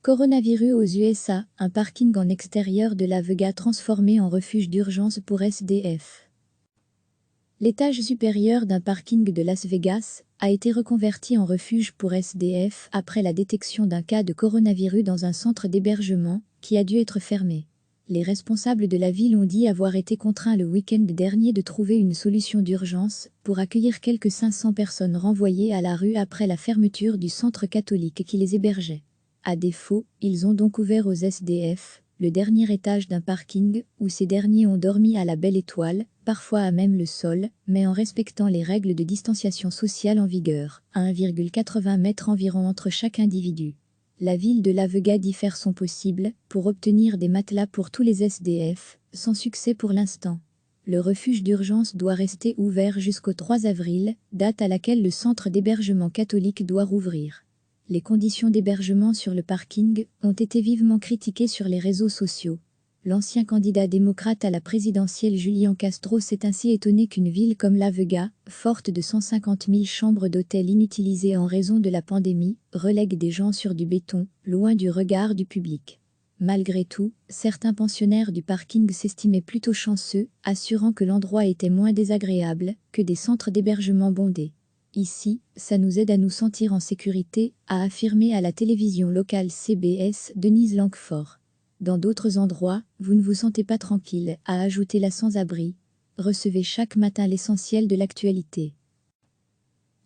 Coronavirus aux USA, un parking en extérieur de la Vega transformé en refuge d'urgence pour SDF. L'étage supérieur d'un parking de Las Vegas a été reconverti en refuge pour SDF après la détection d'un cas de coronavirus dans un centre d'hébergement qui a dû être fermé. Les responsables de la ville ont dit avoir été contraints le week-end dernier de trouver une solution d'urgence pour accueillir quelques 500 personnes renvoyées à la rue après la fermeture du centre catholique qui les hébergeait. À défaut, ils ont donc ouvert aux SDF le dernier étage d'un parking où ces derniers ont dormi à la belle étoile, parfois à même le sol, mais en respectant les règles de distanciation sociale en vigueur, à 1,80 m environ entre chaque individu. La ville de La Vega dit faire son possible pour obtenir des matelas pour tous les SDF, sans succès pour l'instant. Le refuge d'urgence doit rester ouvert jusqu'au 3 avril, date à laquelle le centre d'hébergement catholique doit rouvrir. Les conditions d'hébergement sur le parking ont été vivement critiquées sur les réseaux sociaux. L'ancien candidat démocrate à la présidentielle Julian Castro s'est ainsi étonné qu'une ville comme La Vega, forte de 150 000 chambres d'hôtel inutilisées en raison de la pandémie, relègue des gens sur du béton, loin du regard du public. Malgré tout, certains pensionnaires du parking s'estimaient plutôt chanceux, assurant que l'endroit était moins désagréable que des centres d'hébergement bondés. Ici, ça nous aide à nous sentir en sécurité, a affirmé à la télévision locale CBS Denise Langford. Dans d'autres endroits, vous ne vous sentez pas tranquille, a ajouté la sans-abri. Recevez chaque matin l'essentiel de l'actualité.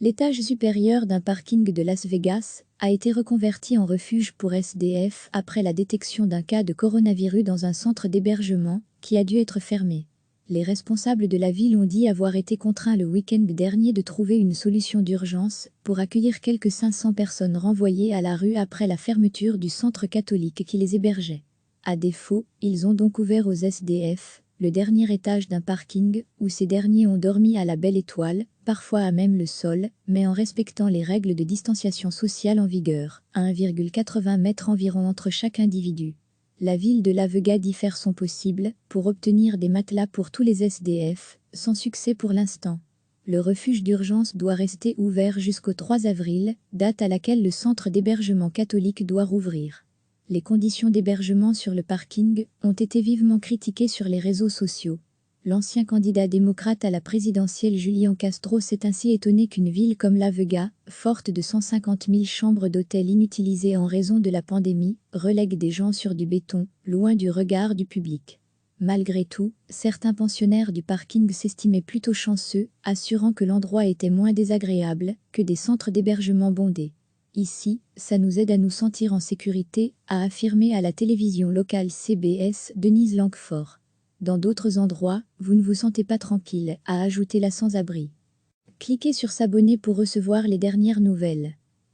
L'étage supérieur d'un parking de Las Vegas a été reconverti en refuge pour SDF après la détection d'un cas de coronavirus dans un centre d'hébergement qui a dû être fermé. Les responsables de la ville ont dit avoir été contraints le week-end dernier de trouver une solution d'urgence pour accueillir quelques 500 personnes renvoyées à la rue après la fermeture du centre catholique qui les hébergeait. À défaut, ils ont donc ouvert aux SDF le dernier étage d'un parking où ces derniers ont dormi à la belle étoile, parfois à même le sol, mais en respectant les règles de distanciation sociale en vigueur, à 1,80 m environ entre chaque individu. La ville de La Vega dit faire son possible pour obtenir des matelas pour tous les SDF, sans succès pour l'instant. Le refuge d'urgence doit rester ouvert jusqu'au 3 avril, date à laquelle le centre d'hébergement catholique doit rouvrir. Les conditions d'hébergement sur le parking ont été vivement critiquées sur les réseaux sociaux. L'ancien candidat démocrate à la présidentielle Julian Castro s'est ainsi étonné qu'une ville comme La Vega, forte de 150 000 chambres d'hôtel inutilisées en raison de la pandémie, relègue des gens sur du béton, loin du regard du public. Malgré tout, certains pensionnaires du parking s'estimaient plutôt chanceux, assurant que l'endroit était moins désagréable que des centres d'hébergement bondés. Ici, ça nous aide à nous sentir en sécurité, a affirmé à la télévision locale CBS Denise Langford. Dans d'autres endroits, vous ne vous sentez pas tranquille, a ajouté la sans-abri. Cliquez sur s'abonner pour recevoir les dernières nouvelles.